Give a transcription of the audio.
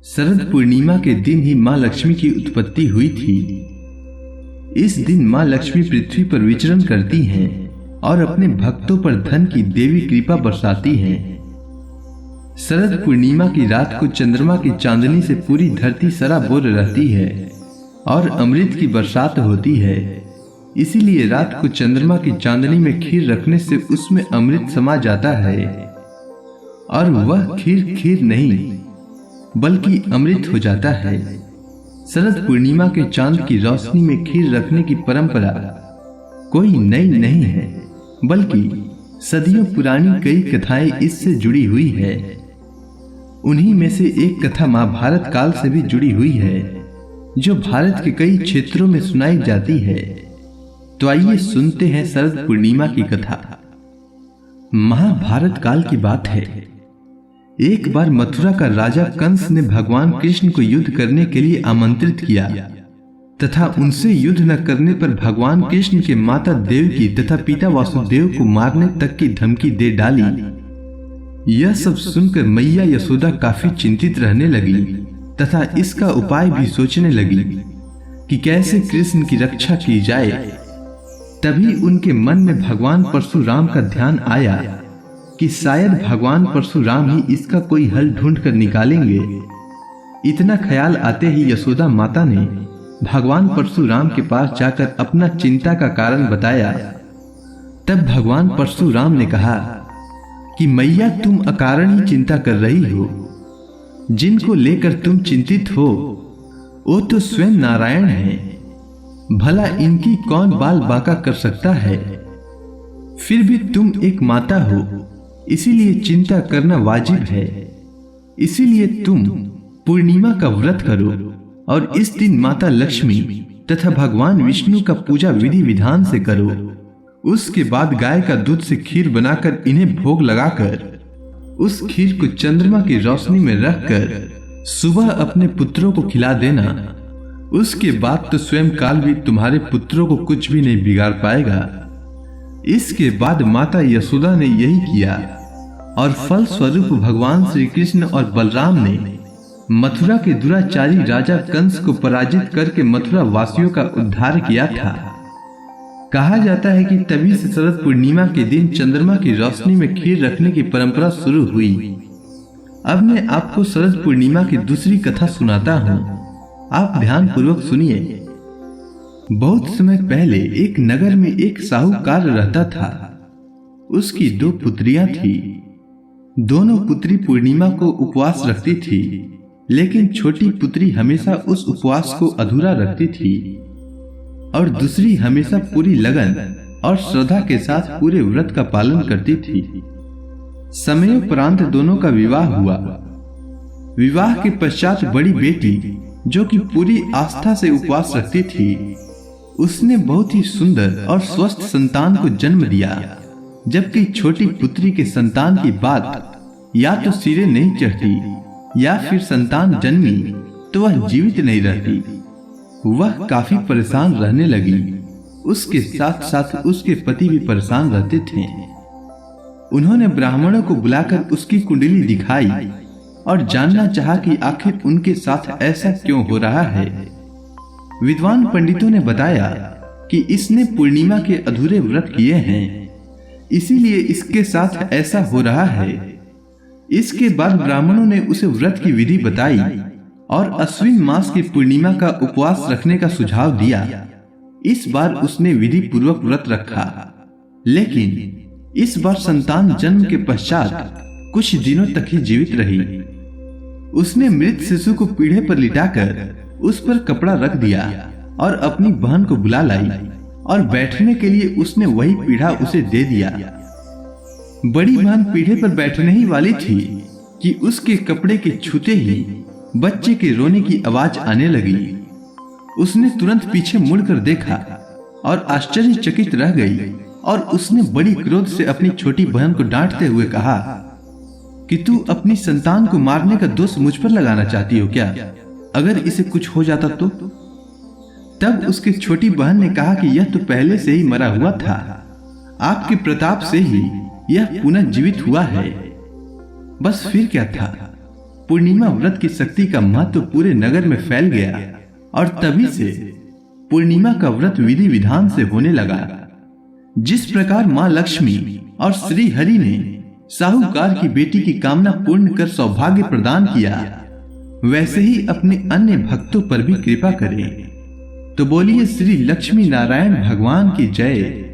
शरद पूर्णिमा के दिन ही मां लक्ष्मी की उत्पत्ति हुई थी। इस दिन मां लक्ष्मी पृथ्वी पर विचरण करती हैं और अपने भक्तों पर धन की देवी कृपा बरसाती हैं। शरद पूर्णिमा की रात को चंद्रमा की चांदनी से पूरी धरती सराबोर रहती है और अमृत की बरसात होती है। इसीलिए रात को चंद्रमा की चांदनी में खीर रखने से उसमें अमृत समा जाता है और वह खीर खीर नहीं बल्कि अमृत हो जाता है। शरद पूर्णिमा के चांद की रोशनी में खीर रखने की परंपरा कोई नई नहीं है, बल्कि सदियों पुरानी कई कथाएं इससे जुड़ी हुई है। उन्हीं में से एक कथा महाभारत काल से भी जुड़ी हुई है, जो भारत के कई क्षेत्रों में सुनाई जाती है। तो आइए सुनते हैं शरद पूर्णिमा की कथा। महाभारत काल की बात है। एक बार मथुरा का राजा कंस ने भगवान कृष्ण को युद्ध करने के लिए आमंत्रित किया तथा उनसे युद्ध न करने पर भगवान कृष्ण के माता देवकी तथा पिता वासुदेव को मारने तक की धमकी दे डाली। यह सब सुनकर मैया यशोदा काफी चिंतित रहने लगी तथा इसका उपाय भी सोचने लगी कि कैसे कृष्ण की रक्षा की जाए। तभी उनके मन में भगवान परशुराम का ध्यान आया कि शायद भगवान परशुराम ही इसका कोई हल ढूंढ कर निकालेंगे। इतना ख्याल आते ही यशोदा माता ने भगवान परशुराम के पास जाकर अपना चिंता का कारण बताया। तब भगवान परशुराम ने कहा कि मैया, तुम अकारण ही चिंता कर रही हो। जिनको लेकर तुम चिंतित हो वो तो स्वयं नारायण हैं। भला इनकी कौन बाल बांका कर सकता है। फिर भी तुम एक माता हो, इसीलिए चिंता करना वाजिब है। इसीलिए तुम पूर्णिमा का व्रत करो और इस दिन माता लक्ष्मी तथा भगवान विष्णु का पूजा विधि विधान से करो। उसके बाद गाय का दूध से खीर बनाकर इन्हें भोग लगाकर उस खीर को चंद्रमा की रोशनी में रखकर सुबह अपने पुत्रों को खिला देना। उसके बाद तो स्वयं काल भी तुम्हारे पुत्रों को कुछ भी नहीं बिगाड़ पाएगा। इसके बाद माता यशोदा ने यही किया और फल स्वरूप भगवान श्री कृष्ण और बलराम ने मथुरा के दुराचारी राजा कंस को पराजित करके मथुरा वासियों का उद्धार किया था। कहा जाता है कि तभी से शरद पूर्णिमा के दिन चंद्रमा की रोशनी में खीर रखने की परंपरा शुरू हुई। अब मैं आपको शरद पूर्णिमा की दूसरी कथा सुनाता हूँ। आप ध्यान पूर्वक सुनिए। बहुत समय पहले एक नगर में एक साहूकार रहता था। उसकी 2 पुत्रियां थी। दोनों पुत्री पूर्णिमा को उपवास रखती थी, लेकिन छोटी पुत्री हमेशा उस उपवास को अधूरा रखती थी और दूसरी हमेशा पूरी लगन और श्रद्धा के साथ पूरे व्रत का पालन करती थी। समयोपरांत दोनों का विवाह हुआ। विवाह के पश्चात बड़ी बेटी, जो कि पूरी आस्था से उपवास रखती थी, उसने बहुत ही सुंदर और स्वस्थ संतान को जन्म दिया, जबकि छोटी पुत्री के संतान की बात या तो सिरे नहीं चढ़ती या फिर संतान जन्मी तो वह जीवित नहीं रहती। वह काफी परेशान रहने लगी। उसके साथ साथ उसके पति भी परेशान रहते थे। उन्होंने ब्राह्मणों को बुलाकर उसकी कुंडली दिखाई और जानना चाहा कि आखिर उनके साथ ऐसा क्यों हो रहा है। विद्वान पंडितों ने बताया कि इसने पूर्णिमा के अधूरे व्रत किए हैं, इसीलिए इसके साथ ऐसा हो रहा है। इसके बाद ब्राह्मणों ने उसे व्रत की विधि बताई और अश्विन मास की पूर्णिमा का उपवास रखने का सुझाव दिया। इस बार उसने विधि पूर्वक व्रत रखा, लेकिन इस बार संतान जन्म के पश्चात कुछ दिनों तक ही जीवित रही। उसने मृत शिशु को पीढ़े पर लिटाकर उस पर कपड़ा रख दिया और अपनी बहन को बुला लाई और बैठने के लिए उसने वही पीढ़ा उसे दे दिया। बड़ी बहन पीढ़े पर बैठने ही वाली थी कि उसके कपड़े के छूते ही बच्चे के रोने की आवाज आने लगी। उसने तुरंत पीछे मुड़कर देखा और आश्चर्यचकित रह गई और उसने बड़ी क्रोध से अपनी छोटी बहन को डांटते हुए कहा कि तू अपनी संतान को मारने का दोष मुझ पर लगाना चाहती हो क्या? अगर इसे कुछ हो जाता तो? तब उसकी छोटी बहन ने कहा कि यह तो पहले से ही मरा हुआ था। आपके प्रताप से ही यह पुनः जीवित हुआ है। बस फिर क्या था। पूर्णिमा व्रत की शक्ति का महत्व पूरे नगर में फैल गया और तभी से पूर्णिमा का व्रत विधि विधान से होने लगा। जिस प्रकार मां लक्ष्मी और श्री हरि ने साहूकार की बेटी की कामना पूर्ण कर सौभाग्य प्रदान किया, वैसे ही अपने अन्य भक्तों पर भी कृपा करें। तो बोलिए श्री लक्ष्मी नारायण भगवान की जय।